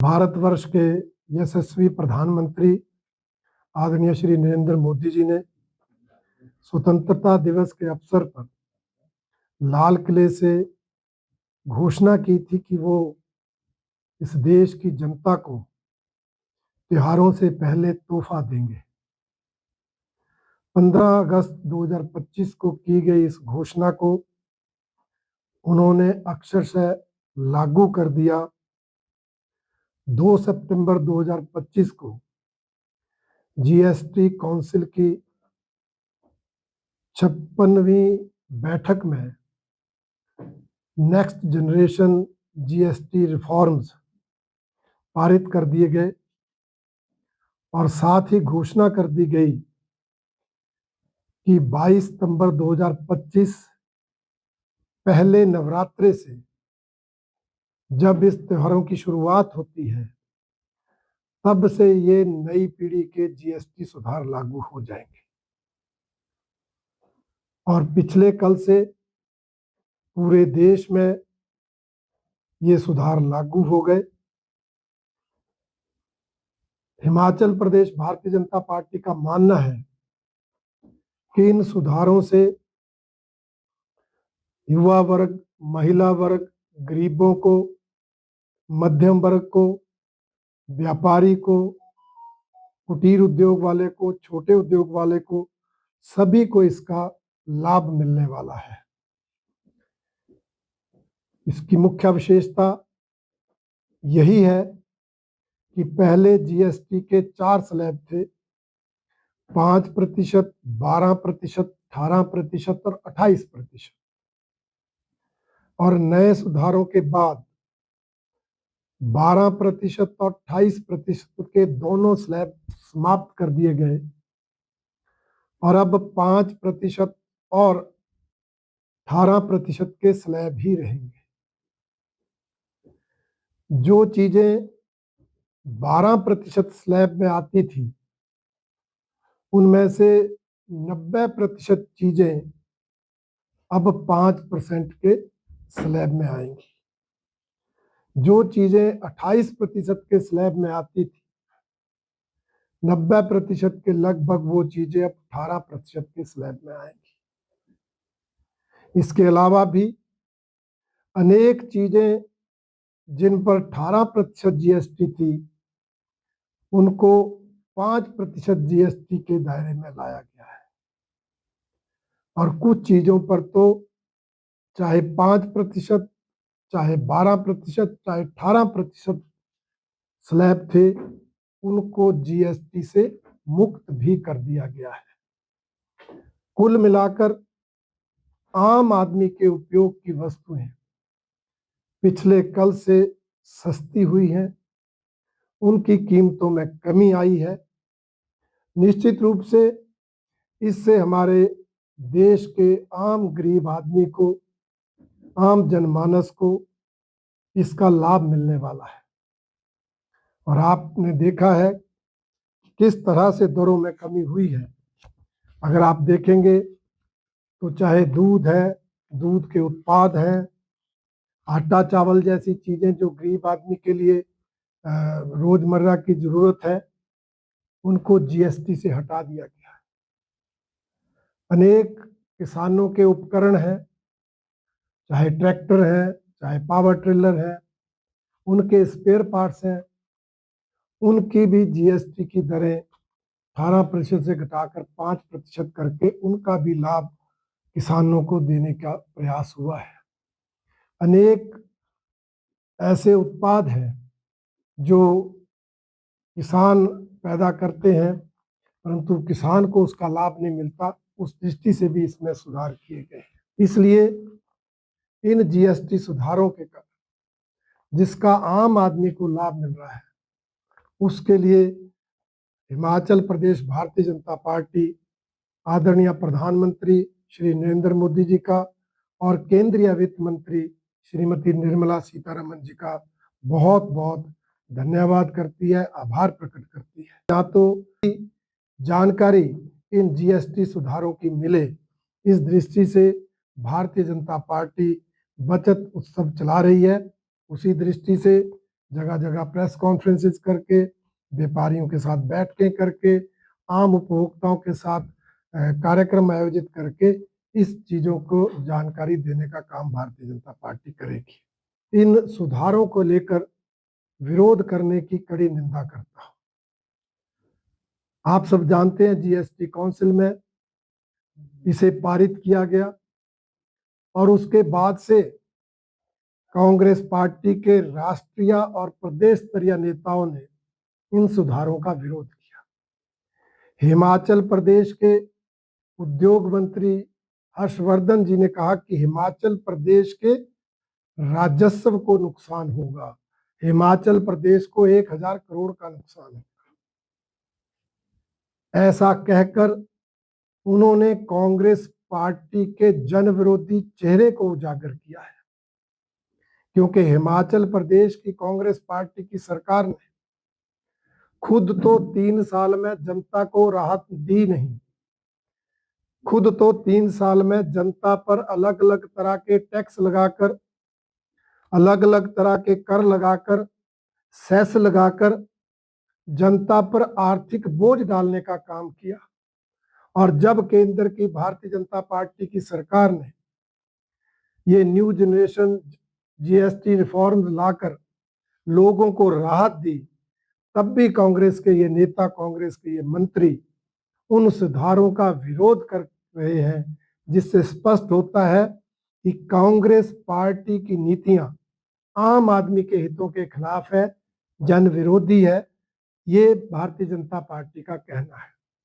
भारतवर्ष के यशस्वी प्रधानमंत्री आदरणीय श्री नरेंद्र मोदी जी ने स्वतंत्रता दिवस के अवसर पर लाल किले से घोषणा की थी कि वो इस देश की जनता को त्योहारों से पहले तोहफा देंगे। 15 अगस्त 2025 को की गई इस घोषणा को उन्होंने अक्षरशः लागू कर दिया। 2 सितंबर 2025 को जीएसटी काउंसिल की 56वीं बैठक में नेक्स्ट जनरेशन जीएसटी रिफॉर्म्स पारित कर दिए गए और साथ ही घोषणा कर दी गई कि 22 सितंबर 2025 पहले नवरात्रे से जब इस त्योहारों की शुरुआत होती है तब से ये नई पीढ़ी के जीएसटी सुधार लागू हो जाएंगे और पिछले कल से पूरे देश में ये सुधार लागू हो गए। हिमाचल प्रदेश भारतीय जनता पार्टी का मानना है कि इन सुधारों से युवा वर्ग, महिला वर्ग, गरीबों को, मध्यम वर्ग को, व्यापारी को, कुटीर उद्योग वाले को, छोटे उद्योग वाले को, सभी को इसका लाभ मिलने वाला है। इसकी मुख्य विशेषता यही है कि पहले जीएसटी के 4 स्लैब थे, 5%, 12%, 18% और 28%। और नए सुधारों के बाद 12% और 28% के दोनों स्लैब समाप्त कर दिए गए और अब 5% और 18% के स्लैब ही रहेंगे। जो चीजें 12% स्लैब में आती थी उनमें से 90% चीजें अब 5% के स्लैब में आएंगी। जो चीजें 28% के स्लैब में आती थी 90% के लगभग वो चीजें अब 18% के स्लैब में आएंगी। इसके अलावा भी अनेक चीजें जिन पर 18% जीएसटी थी उनको 5% जीएसटी के दायरे में लाया गया है और कुछ चीजों पर तो चाहे 5%, चाहे 12%, चाहे 18% स्लैब थे उनको जीएसटी से मुक्त भी कर दिया गया है। कुल मिलाकर आम आदमी के उपयोग की वस्तुएं पिछले कल से सस्ती हुई हैं, उनकी कीमतों में कमी आई है। निश्चित रूप से इससे हमारे देश के आम गरीब आदमी को, आम जनमानस को इसका लाभ मिलने वाला है। और आपने देखा है किस तरह से दरों में कमी हुई है। अगर आप देखेंगे तो चाहे दूध है, दूध के उत्पाद हैं, आटा चावल जैसी चीजें जो गरीब आदमी के लिए रोजमर्रा की जरूरत है उनको जीएसटी से हटा दिया गया है। अनेक किसानों के उपकरण हैं, चाहे ट्रैक्टर है, चाहे पावर ट्रिलर है, उनके स्पेयर पार्ट्स हैं, उनकी भी जीएसटी की दरें 18% से घटाकर 5% करके उनका भी लाभ किसानों को देने का प्रयास हुआ है। अनेक ऐसे उत्पाद हैं जो किसान पैदा करते हैं परंतु किसान को उसका लाभ नहीं मिलता, उस दृष्टि से भी इसमें सुधार किए गए हैं। इसलिए इन जीएसटी सुधारों के कारण जिसका आम आदमी को लाभ मिल रहा है उसके लिए हिमाचल प्रदेश भारतीय जनता पार्टी आदरणीय प्रधानमंत्री श्री नरेंद्र मोदी जी का और केंद्रीय वित्त मंत्री श्रीमती निर्मला सीतारमन जी का बहुत बहुत धन्यवाद करती है, आभार प्रकट करती है। या तो जानकारी इन जीएसटी सुधारों की मिले, इस दृष्टि से भारतीय जनता पार्टी बचत उत्सव चला रही है। उसी दृष्टि से जगह जगह प्रेस कॉन्फ्रेंसेस करके, व्यापारियों के साथ बैठकें करके, आम उपभोक्ताओं के साथ कार्यक्रम आयोजित करके इस चीजों को जानकारी देने का काम भारतीय जनता पार्टी करेगी। इन सुधारों को लेकर विरोध करने की कड़ी निंदा करता हूं। आप सब जानते हैं जीएसटी काउंसिल में इसे पारित किया गया और उसके बाद से कांग्रेस पार्टी के राष्ट्रीय और प्रदेश स्तरीय नेताओं ने इन सुधारों का विरोध किया। हिमाचल प्रदेश के उद्योग मंत्री हर्षवर्धन जी ने कहा कि हिमाचल प्रदेश के राजस्व को नुकसान होगा, हिमाचल प्रदेश को 1000 करोड़ का नुकसान होगा। ऐसा कहकर उन्होंने कांग्रेस पार्टी के जन विरोधी चेहरे को उजागर किया है, क्योंकि हिमाचल प्रदेश की कांग्रेस पार्टी की सरकार ने खुद तो 3 साल में जनता को राहत दी नहीं, खुद तो 3 साल में जनता पर अलग अलग तरह के टैक्स लगाकर, अलग अलग तरह के कर लगाकर, सेस लगाकर जनता पर आर्थिक बोझ डालने का काम किया। और जब केंद्र की भारतीय जनता पार्टी की सरकार ने ये न्यू जनरेशन जीएसटी रिफॉर्म लाकर लोगों को राहत दी, तब भी कांग्रेस के ये नेता, कांग्रेस के ये मंत्री उन सुधारों का विरोध कर रहे हैं, जिससे स्पष्ट होता है कि कांग्रेस पार्टी की नीतियां आम आदमी के हितों के खिलाफ है, जन विरोधी है। ये भारतीय जनता पार्टी का कहना है।